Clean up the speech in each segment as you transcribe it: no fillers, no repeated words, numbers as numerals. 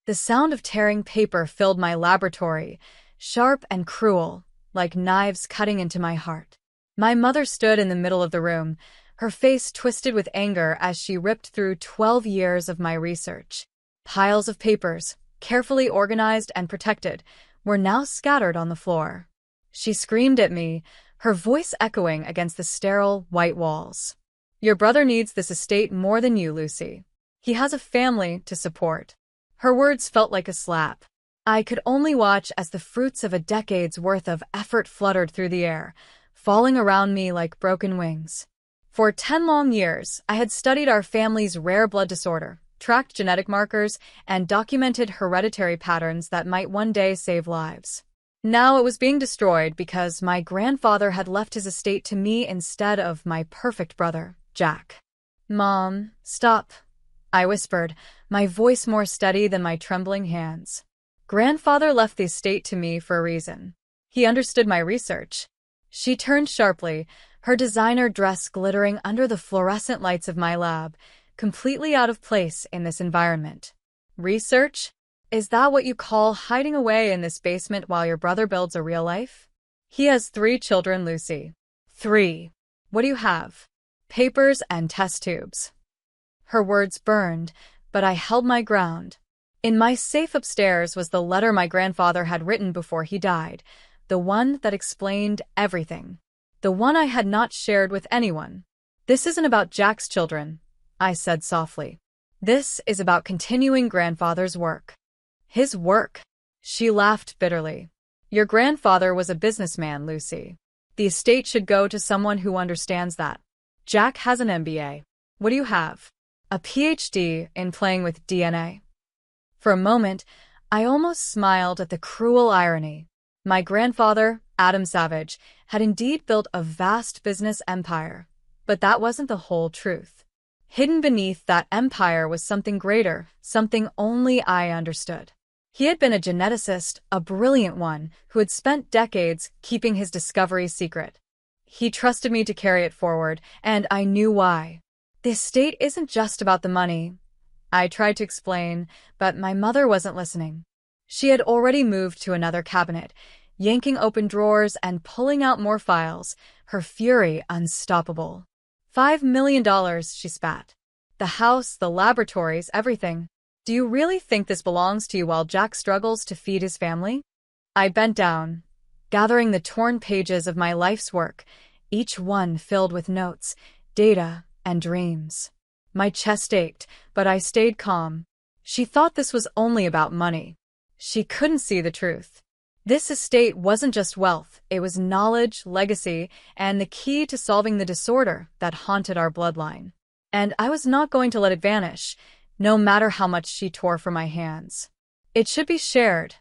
The sound of tearing paper filled my laboratory, sharp and cruel, like knives cutting into my heart. My mother stood in the middle of the room, her face twisted with anger as she ripped through 12 years of my research. Piles of papers, carefully organized and protected, were now scattered on the floor. She screamed at me, her voice echoing against the sterile, white walls. "Your brother needs this estate more than you, Lucy. He has a family to support." Her words felt like a slap. I could only watch as the fruits of a decade's worth of effort fluttered through the air, falling around me like broken wings. For 10 long years, I had studied our family's rare blood disorder, tracked genetic markers, and documented hereditary patterns that might one day save lives. Now it was being destroyed because my grandfather had left his estate to me instead of my perfect brother, Jack. "Mom, stop," I whispered, my voice more steady than my trembling hands. "Grandfather left the estate to me for a reason. He understood my research." She turned sharply, her designer dress glittering under the fluorescent lights of my lab, completely out of place in this environment. "Research? Is that what you call hiding away in this basement while your brother builds a real life? He has 3 children, Lucy. 3. What do you have? Papers and test tubes." Her words burned, but I held my ground. In my safe upstairs was the letter my grandfather had written before he died, the one that explained everything. The one I had not shared with anyone. "This isn't about Jack's children," I said softly. "This is about continuing grandfather's work." "His work?" She laughed bitterly. "Your grandfather was a businessman, Lucy. The estate should go to someone who understands that. Jack has an MBA. What do you have? A PhD in playing with DNA." For a moment, I almost smiled at the cruel irony. My grandfather, Adam Savage, had indeed built a vast business empire, but that wasn't the whole truth. Hidden beneath that empire was something greater, something only I understood. He had been a geneticist, a brilliant one, who had spent decades keeping his discovery secret. He trusted me to carry it forward, and I knew why. "The estate isn't just about the money," I tried to explain, but my mother wasn't listening. She had already moved to another cabinet, yanking open drawers and pulling out more files, her fury unstoppable. $5 million, she spat. "The house, the laboratories, everything. Do you really think this belongs to you while Jack struggles to feed his family?" I bent down, gathering the torn pages of my life's work, each one filled with notes, data, and dreams. My chest ached, but I stayed calm. She thought this was only about money. She couldn't see the truth. This estate wasn't just wealth, it was knowledge, legacy, and the key to solving the disorder that haunted our bloodline. And I was not going to let it vanish, no matter how much she tore from my hands. "It should be shared,"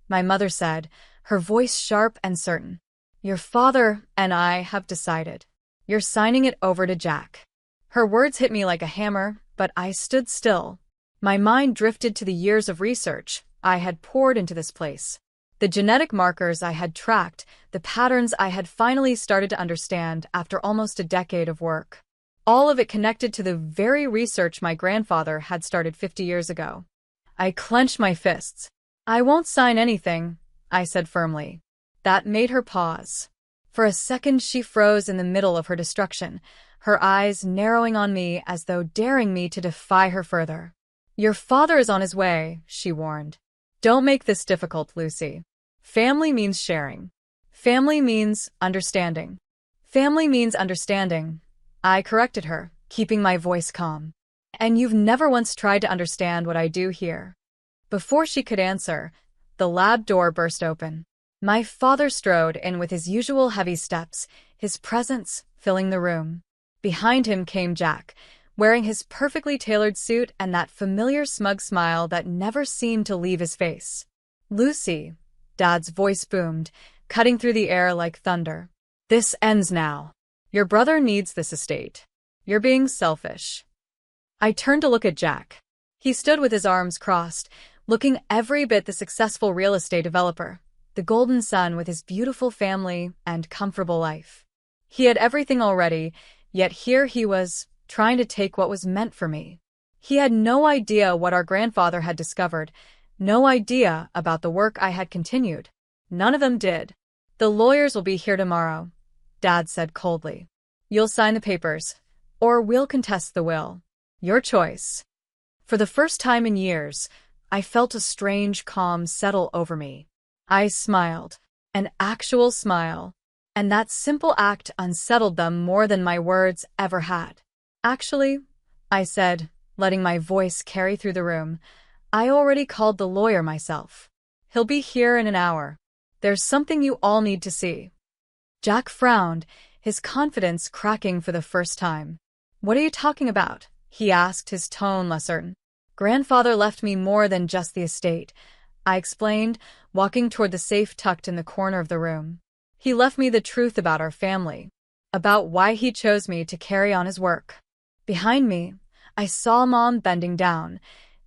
my mother said, her voice sharp and certain. "Your father and I have decided. You're signing it over to Jack." Her words hit me like a hammer, but I stood still. My mind drifted to the years of research I had poured into this place. The genetic markers I had tracked, the patterns I had finally started to understand after almost a decade of work. All of it connected to the very research my grandfather had started 50 years ago. I clenched my fists. "I won't sign anything," I said firmly. That made her pause. For a second she froze in the middle of her destruction, her eyes narrowing on me as though daring me to defy her further. "Your father is on his way," she warned. "Don't make this difficult, Lucy. Family means sharing. Family means understanding." "Family means understanding," I corrected her, keeping my voice calm. "And you've never once tried to understand what I do here." Before she could answer, the lab door burst open. My father strode in with his usual heavy steps, his presence filling the room. Behind him came Jack, wearing his perfectly tailored suit and that familiar smug smile that never seemed to leave his face. "Lucy," Dad's voice boomed, cutting through the air like thunder. "This ends now. Your brother needs this estate. You're being selfish." I turned to look at Jack. He stood with his arms crossed, looking every bit the successful real estate developer, the golden son with his beautiful family and comfortable life. He had everything already, yet here he was, trying to take what was meant for me. He had no idea what our grandfather had discovered, no idea about the work I had continued. None of them did. The lawyers will be here tomorrow, Dad said coldly. You'll sign the papers, or we'll contest the will. Your choice. For the first time in years, I felt a strange calm settle over me. I smiled, an actual smile, and that simple act unsettled them more than my words ever had. Actually, I said, letting my voice carry through the room, I already called the lawyer myself. He'll be here in an hour. There's something you all need to see. Jack frowned, his confidence cracking for the first time. What are you talking about? He asked, his tone less certain. Grandfather left me more than just the estate, I explained, walking toward the safe tucked in the corner of the room. He left me the truth about our family, about why he chose me to carry on his work. Behind me, I saw Mom bending down,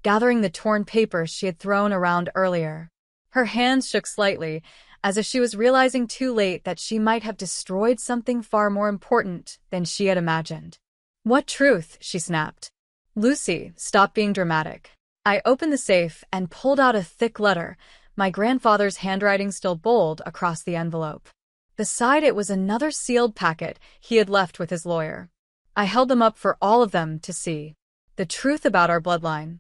gathering the torn papers she had thrown around earlier. Her hands shook slightly, as if she was realizing too late that she might have destroyed something far more important than she had imagined. What truth? She snapped. Lucy, stop being dramatic. I opened the safe and pulled out a thick letter, my grandfather's handwriting still bold across the envelope. Beside it was another sealed packet he had left with his lawyer. I held them up for all of them to see. The truth about our bloodline,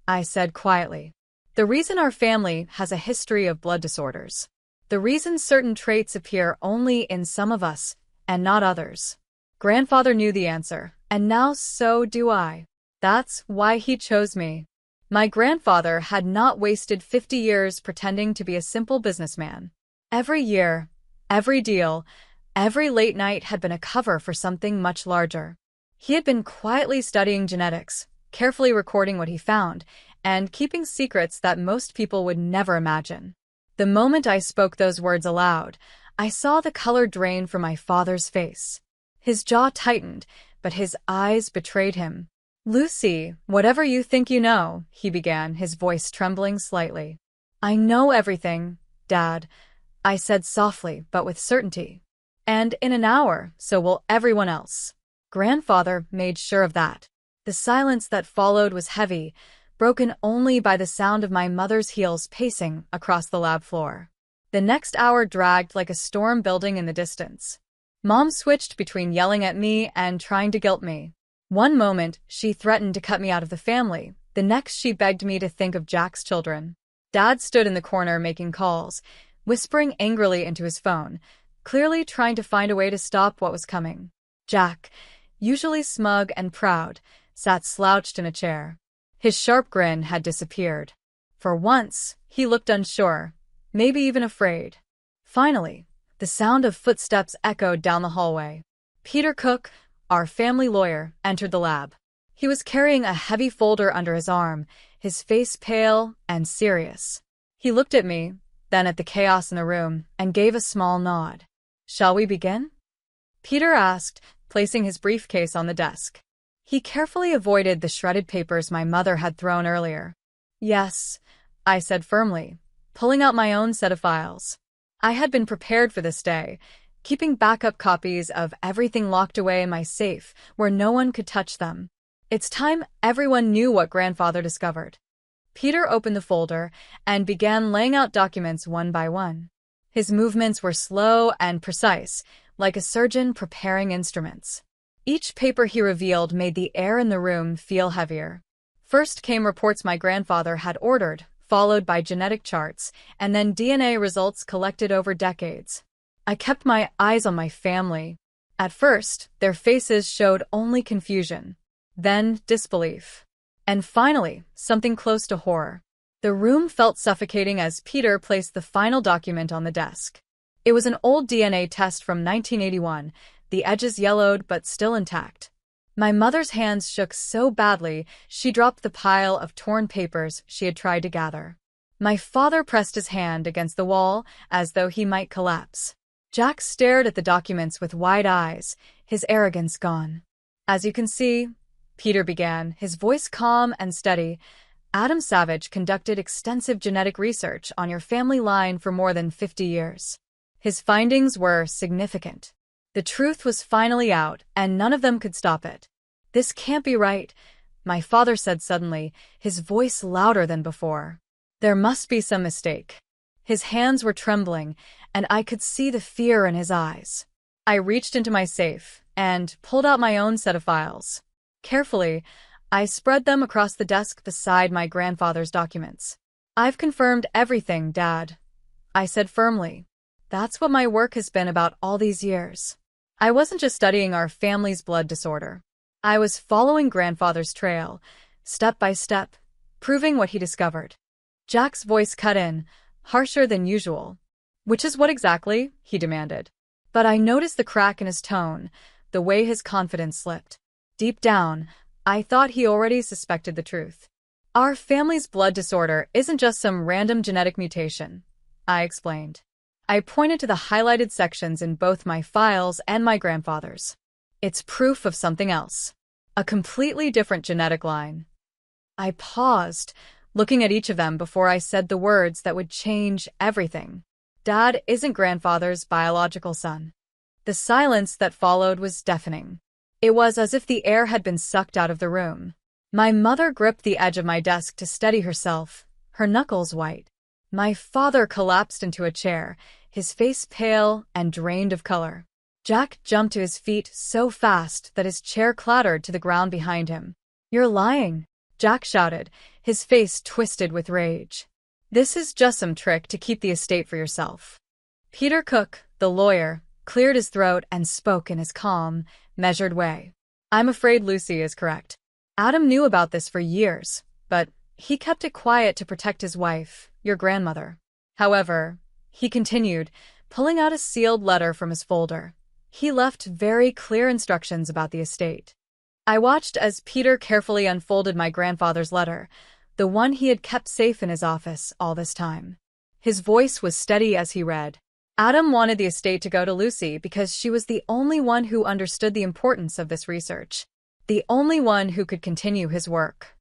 I said quietly. The reason our family has a history of blood disorders. The reason certain traits appear only in some of us and not others. Grandfather knew the answer, and now so do I. That's why he chose me. My grandfather had not wasted 50 years pretending to be a simple businessman. Every year, every deal, every late night had been a cover for something much larger. He had been quietly studying genetics, carefully recording what he found, and keeping secrets that most people would never imagine. The moment I spoke those words aloud, I saw the color drain from my father's face. His jaw tightened, but his eyes betrayed him. Lucy, whatever you think you know, he began, his voice trembling slightly. I know everything, Dad, I said softly but with certainty. And in an hour, so will everyone else. Grandfather made sure of that. The silence that followed was heavy, broken only by the sound of my mother's heels pacing across the lab floor. The next hour dragged like a storm building in the distance. Mom switched between yelling at me and trying to guilt me. One moment, she threatened to cut me out of the family. The next, she begged me to think of Jack's children. Dad stood in the corner making calls, whispering angrily into his phone, clearly trying to find a way to stop what was coming. Jack, usually smug and proud, sat slouched in a chair. His sharp grin had disappeared. For once, he looked unsure, maybe even afraid. Finally, the sound of footsteps echoed down the hallway. Peter Cook, our family lawyer, entered the lab. He was carrying a heavy folder under his arm, his face pale and serious. He looked at me, then at the chaos in the room, and gave a small nod. Shall we begin? Peter asked, placing his briefcase on the desk. He carefully avoided the shredded papers my mother had thrown earlier. Yes, I said firmly, pulling out my own set of files. I had been prepared for this day, keeping backup copies of everything locked away in my safe where no one could touch them. It's time everyone knew what Grandfather discovered. Peter opened the folder and began laying out documents one by one. His movements were slow and precise, like a surgeon preparing instruments. Each paper he revealed made the air in the room feel heavier. First came reports my grandfather had ordered, followed by genetic charts, and then DNA results collected over decades. I kept my eyes on my family. At first, their faces showed only confusion, then disbelief, and finally, something close to horror. The room felt suffocating as Peter placed the final document on the desk. It was an old DNA test from 1981, the edges yellowed but still intact. My mother's hands shook so badly she dropped the pile of torn papers she had tried to gather. My father pressed his hand against the wall as though he might collapse. Jack stared at the documents with wide eyes, his arrogance gone. As you can see, Peter began, his voice calm and steady, Adam Savage conducted extensive genetic research on your family line for more than 50 years. His findings were significant. The truth was finally out, and none of them could stop it. This can't be right, my father said suddenly, his voice louder than before. There must be some mistake. His hands were trembling, and I could see the fear in his eyes. I reached into my safe and pulled out my own set of files. Carefully, I spread them across the desk beside my grandfather's documents. "I've confirmed everything, Dad," I said firmly. "That's what my work has been about all these years." I wasn't just studying our family's blood disorder. I was following grandfather's trail, step by step, proving what he discovered. Jack's voice cut in, harsher than usual. "Which is what exactly?" he demanded. But I noticed the crack in his tone, the way his confidence slipped. Deep down, I thought he already suspected the truth. "Our family's blood disorder isn't just some random genetic mutation," I explained. I pointed to the highlighted sections in both my files and my grandfather's. "It's proof of something else. A completely different genetic line." I paused, looking at each of them before I said the words that would change everything. "Dad isn't grandfather's biological son." The silence that followed was deafening. It was as if the air had been sucked out of the room. My mother gripped the edge of my desk to steady herself, her knuckles white. My father collapsed into a chair, his face pale and drained of color. Jack jumped to his feet so fast that his chair clattered to the ground behind him. "You're lying," Jack shouted, his face twisted with rage. "This is just some trick to keep the estate for yourself." Peter Cook, the lawyer, cleared his throat and spoke in his calm, measured way. "I'm afraid Lucy is correct. Adam knew about this for years, but he kept it quiet to protect his wife, your grandmother. However," he continued, pulling out a sealed letter from his folder, "he left very clear instructions about the estate." I watched as Peter carefully unfolded my grandfather's letter, the one he had kept safe in his office all this time. His voice was steady as he read. Adam wanted the estate to go to Lucy because she was the only one who understood the importance of this research, the only one who could continue his work.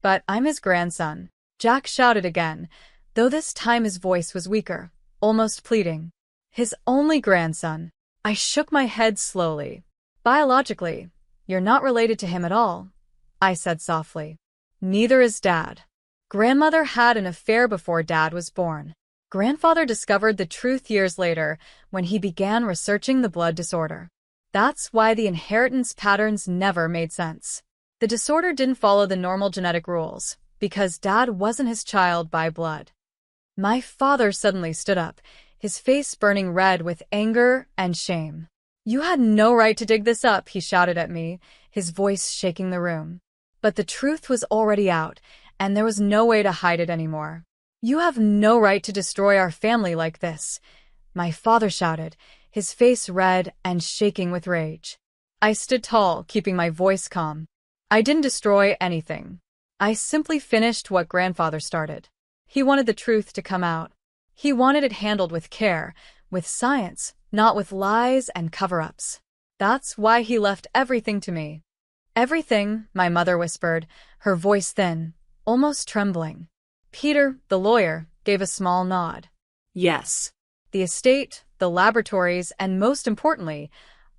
"But I'm his grandson," Jack shouted again, though this time his voice was weaker, almost pleading. "His only grandson." I shook my head slowly. "Biologically, you're not related to him at all," I said softly. "Neither is Dad. Grandmother had an affair before Dad was born. Grandfather discovered the truth years later when he began researching the blood disorder. That's why the inheritance patterns never made sense. The disorder didn't follow the normal genetic rules, because Dad wasn't his child by blood." My father suddenly stood up, his face burning red with anger and shame. "You had no right to dig this up," he shouted at me, his voice shaking the room. But the truth was already out, and there was no way to hide it anymore. "You have no right to destroy our family like this," my father shouted, his face red and shaking with rage. I stood tall, keeping my voice calm. "I didn't destroy anything. I simply finished what grandfather started. He wanted the truth to come out. He wanted it handled with care, with science, not with lies and cover-ups. That's why he left everything to me." "Everything," my mother whispered, her voice thin, almost trembling. Peter, the lawyer, gave a small nod. "Yes." "The estate, the laboratories, and most importantly,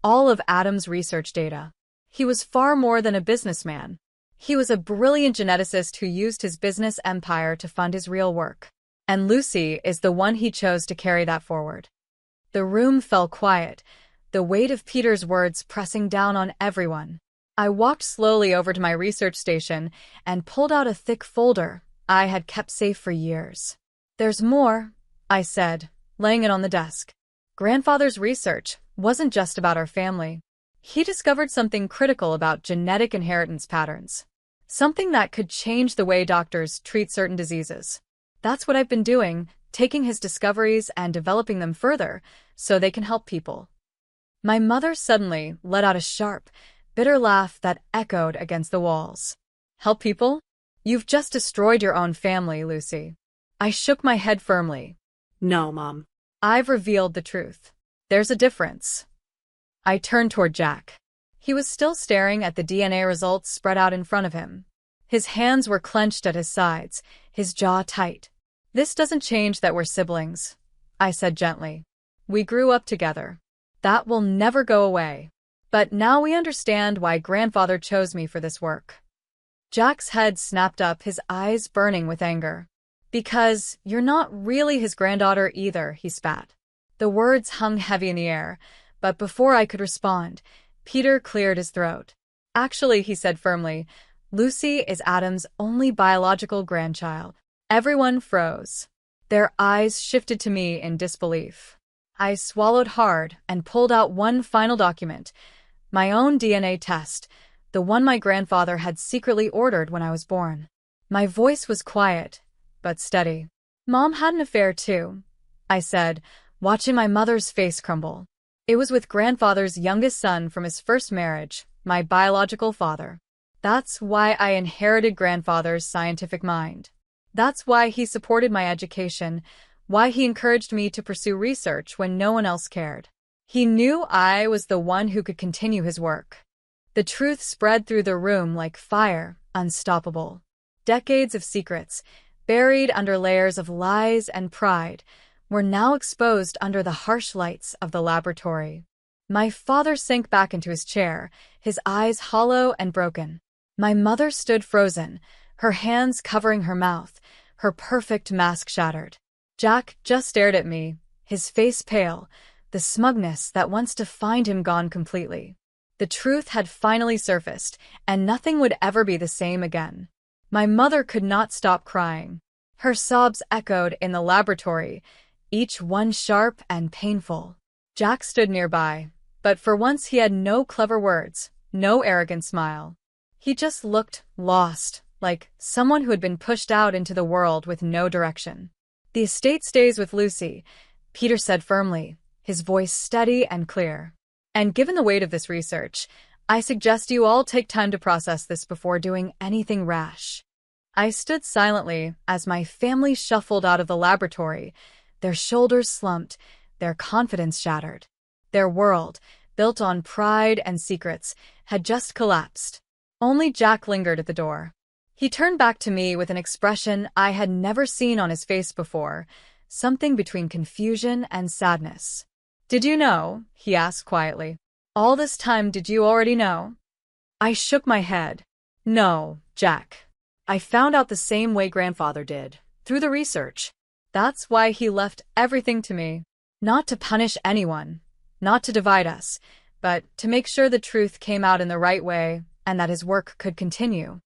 all of Adam's research data. He was far more than a businessman. He was a brilliant geneticist who used his business empire to fund his real work. And Lucy is the one he chose to carry that forward." The room fell quiet, the weight of Peter's words pressing down on everyone. I walked slowly over to my research station and pulled out a thick folder I had kept safe for years. "There's more," I said, laying it on the desk. "Grandfather's research wasn't just about our family. He discovered something critical about genetic inheritance patterns. Something that could change the way doctors treat certain diseases. That's what I've been doing, taking his discoveries and developing them further so they can help people." My mother suddenly let out a sharp, bitter laugh that echoed against the walls. "Help people? You've just destroyed your own family, Lucy." I shook my head firmly. "No, Mom." "I've revealed the truth. There's a difference." I turned toward Jack. He was still staring at the DNA results spread out in front of him. His hands were clenched at his sides, his jaw tight. "This doesn't change that we're siblings," I said gently. "We grew up together. That will never go away. But now we understand why grandfather chose me for this work." Jack's head snapped up, his eyes burning with anger. Because you're not really his granddaughter either, he spat. The words hung heavy in the air, but before I could respond, Peter cleared his throat. Actually, he said firmly, Lucy is Adam's only biological grandchild. Everyone froze. Their eyes shifted to me in disbelief. I swallowed hard and pulled out one final document, my own DNA test, the one my grandfather had secretly ordered when I was born. My voice was quiet, but steady. Mom had an affair too, I said, watching my mother's face crumble. It was with grandfather's youngest son from his first marriage, my biological father. That's why I inherited grandfather's scientific mind. That's why he supported my education, why he encouraged me to pursue research when no one else cared. He knew I was the one who could continue his work. The truth spread through the room like fire, unstoppable. Decades of secrets, buried under layers of lies and pride, were now exposed under the harsh lights of the laboratory. My father sank back into his chair, his eyes hollow and broken. My mother stood frozen, her hands covering her mouth, her perfect mask shattered. Jack just stared at me, his face pale, the smugness that once defined him gone completely. The truth had finally surfaced, and nothing would ever be the same again. My mother could not stop crying. Her sobs echoed in the laboratory, each one sharp and painful. Jack stood nearby, but for once he had no clever words, no arrogant smile. He just looked lost, like someone who had been pushed out into the world with no direction. The estate stays with Lucy, Peter said firmly, his voice steady and clear. And given the weight of this research, I suggest you all take time to process this before doing anything rash. I stood silently as my family shuffled out of the laboratory, their shoulders slumped, their confidence shattered. Their world, built on pride and secrets, had just collapsed. Only Jack lingered at the door. He turned back to me with an expression I had never seen on his face before, something between confusion and sadness. "Did you know?" he asked quietly. "All this time did you already know?" I shook my head. "No, Jack. I found out the same way grandfather did, through the research. That's why he left everything to me. Not to punish anyone, not to divide us, but to make sure the truth came out in the right way and that his work could continue."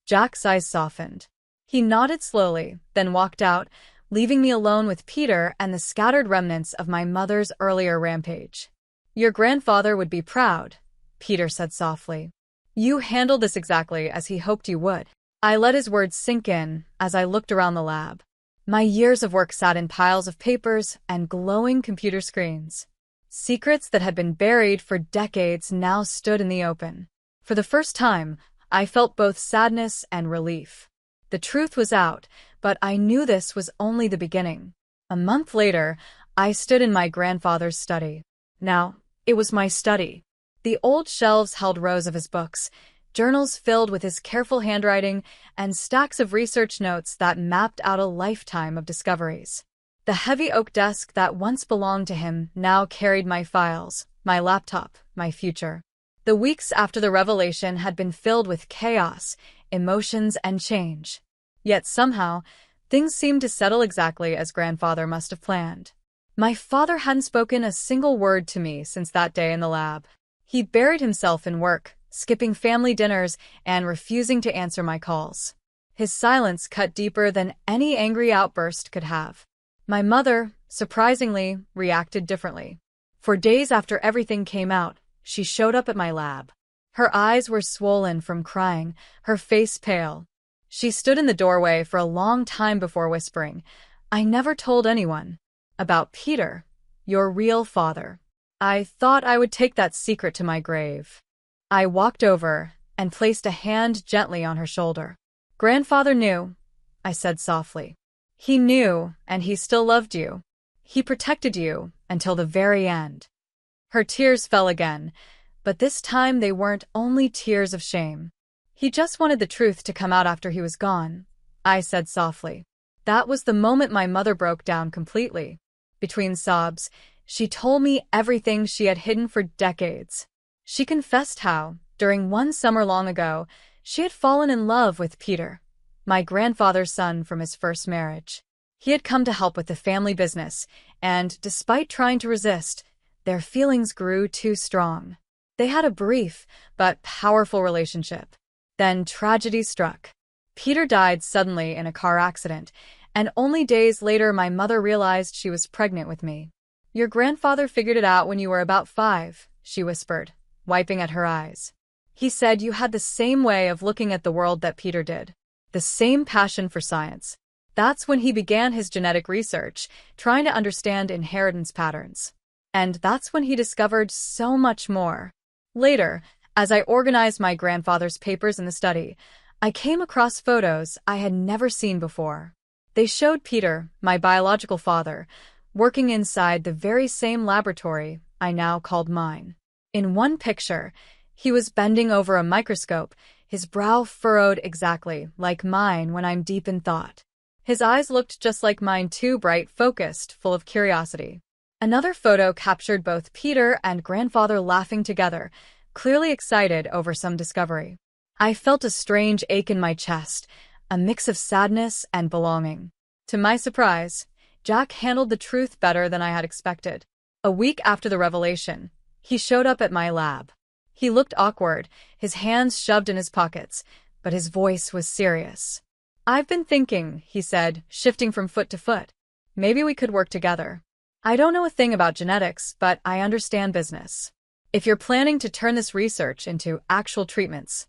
Jack's eyes softened. He nodded slowly, then walked out, leaving me alone with Peter and the scattered remnants of my mother's earlier rampage. "Your grandfather would be proud," Peter said softly. "You handled this exactly as he hoped you would." I let his words sink in as I looked around the lab. My years of work sat in piles of papers and glowing computer screens. Secrets that had been buried for decades now stood in the open. For the first time, I felt both sadness and relief. The truth was out, but I knew this was only the beginning. A month later, I stood in my grandfather's study. Now, it was my study. The old shelves held rows of his books, journals filled with his careful handwriting, and stacks of research notes that mapped out a lifetime of discoveries. The heavy oak desk that once belonged to him now carried my files, my laptop, my future. The weeks after the revelation had been filled with chaos, emotions, and change. Yet somehow, things seemed to settle exactly as grandfather must have planned. My father hadn't spoken a single word to me since that day in the lab. He buried himself in work, skipping family dinners and refusing to answer my calls. His silence cut deeper than any angry outburst could have. My mother, surprisingly, reacted differently. For days after everything came out, she showed up at my lab. Her eyes were swollen from crying, her face pale. She stood in the doorway for a long time before whispering, "I never told anyone about Peter, your real father. I thought I would take that secret to my grave." I walked over and placed a hand gently on her shoulder. "Grandfather knew," I said softly. "He knew, and he still loved you. He protected you until the very end." Her tears fell again, but this time they weren't only tears of shame. "He just wanted the truth to come out after he was gone," I said softly. That was the moment my mother broke down completely. Between sobs, she told me everything she had hidden for decades. She confessed how, during one summer long ago, she had fallen in love with Peter, my grandfather's son from his first marriage. He had come to help with the family business, and despite trying to resist, their feelings grew too strong. They had a brief but powerful relationship. Then tragedy struck. Peter died suddenly in a car accident, and only days later my mother realized she was pregnant with me. "Your grandfather figured it out when you were about 5, she whispered, wiping at her eyes. "He said you had the same way of looking at the world that Peter did. The same passion for science. That's when he began his genetic research, trying to understand inheritance patterns. And that's when he discovered so much more." Later, as I organized my grandfather's papers in the study, I came across photos I had never seen before. They showed Peter, my biological father, working inside the very same laboratory I now called mine. In one picture, he was bending over a microscope, his brow furrowed exactly like mine when I'm deep in thought. His eyes looked just like mine, too bright, focused, full of curiosity. Another photo captured both Peter and grandfather laughing together, clearly excited over some discovery. I felt a strange ache in my chest, a mix of sadness and belonging. To my surprise, Jack handled the truth better than I had expected. A week after the revelation, he showed up at my lab. He looked awkward, his hands shoved in his pockets, but his voice was serious. "I've been thinking," he said, shifting from foot to foot. "Maybe we could work together. I don't know a thing about genetics, but I understand business. If you're planning to turn this research into actual treatments."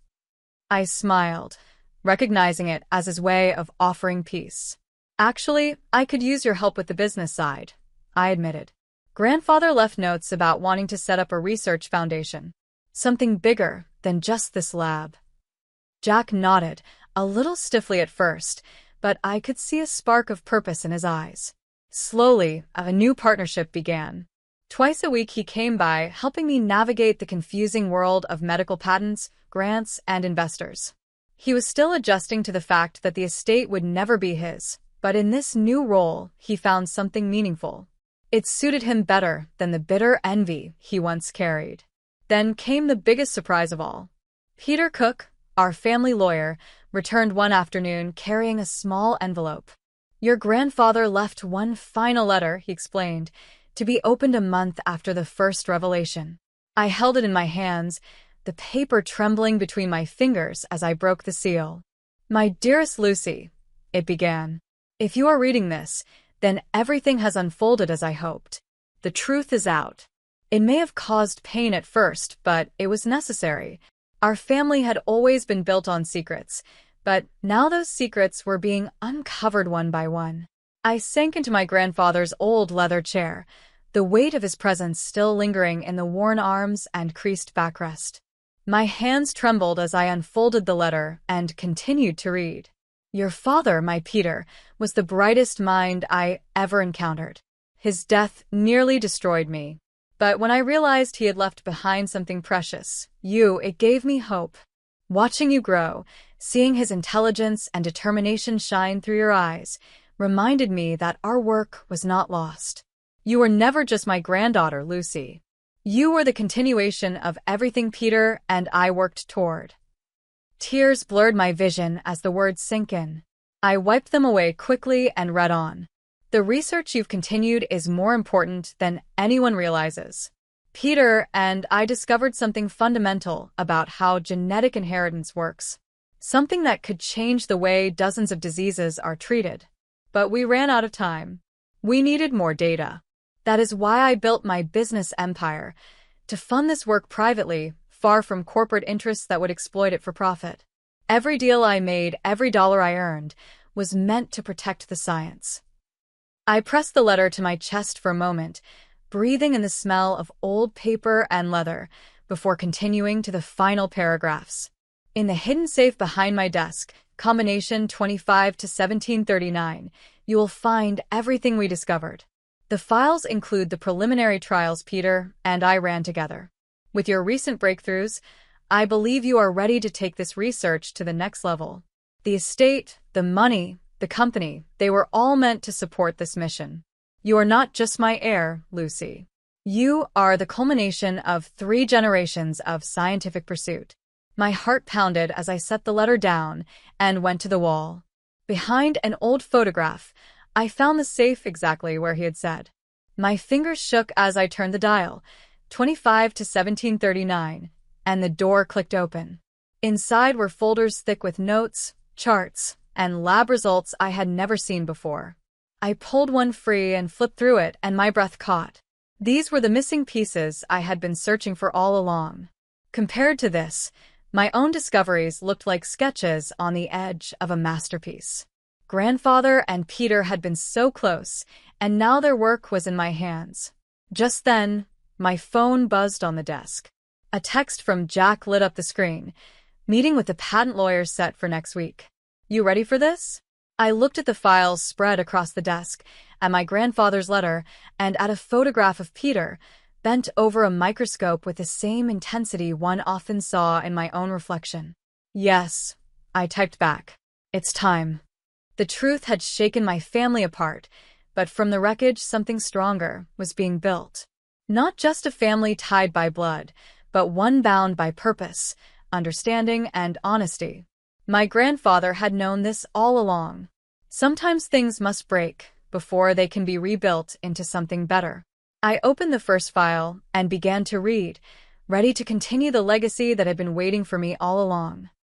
I smiled, recognizing it as his way of offering peace. "Actually, I could use your help with the business side," I admitted. Grandfather left notes about wanting to set up a research foundation. Something bigger than just this lab. Jack nodded, a little stiffly at first, but I could see a spark of purpose in his eyes. Slowly, a new partnership began. Twice a week he came by, helping me navigate the confusing world of medical patents, grants, and investors. He was still adjusting to the fact that the estate would never be his, but in this new role, he found something meaningful. It suited him better than the bitter envy he once carried. Then came the biggest surprise of all. Peter Cook, our family lawyer, returned one afternoon carrying a small envelope. "Your grandfather left one final letter," he explained, "to be opened a month after the first revelation." I held it in my hands, the paper trembling between my fingers as I broke the seal. "My dearest Lucy," it began, "if you are reading this, then everything has unfolded as I hoped. The truth is out. It may have caused pain at first, but it was necessary. Our family had always been built on secrets, but now those secrets were being uncovered one by one." I sank into my grandfather's old leather chair, the weight of his presence still lingering in the worn arms and creased backrest. My hands trembled as I unfolded the letter and continued to read. "Your father, my Peter, was the brightest mind I ever encountered. His death nearly destroyed me. But when I realized he had left behind something precious, it gave me hope. Watching you grow, seeing his intelligence and determination shine through your eyes, reminded me that our work was not lost. You were never just my granddaughter, Lucy. You were the continuation of everything Peter and I worked toward." Tears blurred my vision as the words sank in. I wiped them away quickly and read on. "The research you've continued is more important than anyone realizes. Peter and I discovered something fundamental about how genetic inheritance works. Something that could change the way dozens of diseases are treated. But we ran out of time. We needed more data. That is why I built my business empire, to fund this work privately, far from corporate interests that would exploit it for profit. Every deal I made, every dollar I earned, was meant to protect the science." I pressed the letter to my chest for a moment, breathing in the smell of old paper and leather, before continuing to the final paragraphs. "In the hidden safe behind my desk, combination 25 to 1739, you will find everything we discovered. The files include the preliminary trials Peter and I ran together. With your recent breakthroughs, I believe you are ready to take this research to the next level. The estate, the money, the company, they were all meant to support this mission. You are not just my heir, Lucy. You are the culmination of 3 generations of scientific pursuit." My heart pounded as I set the letter down and went to the wall. Behind an old photograph, I found the safe exactly where he had said. My fingers shook as I turned the dial, 25 to 1739, and the door clicked open. Inside were folders thick with notes, charts, and lab results I had never seen before. I pulled one free and flipped through it, and my breath caught. These were the missing pieces I had been searching for all along. Compared to this, my own discoveries looked like sketches on the edge of a masterpiece. Grandfather and Peter had been so close, and now their work was in my hands. Just then, my phone buzzed on the desk. A text from Jack lit up the screen. Meeting with the patent lawyers set for next week. You ready for this? I looked at the files spread across the desk, at my grandfather's letter, and at a photograph of Peter, bent over a microscope with the same intensity one often saw in my own reflection. Yes, I typed back. It's time. The truth had shaken my family apart, but from the wreckage something stronger was being built. Not just a family tied by blood, but one bound by purpose, understanding, and honesty. My grandfather had known this all along. Sometimes things must break before they can be rebuilt into something better. I opened the first file and began to read, ready to continue the legacy that had been waiting for me all along.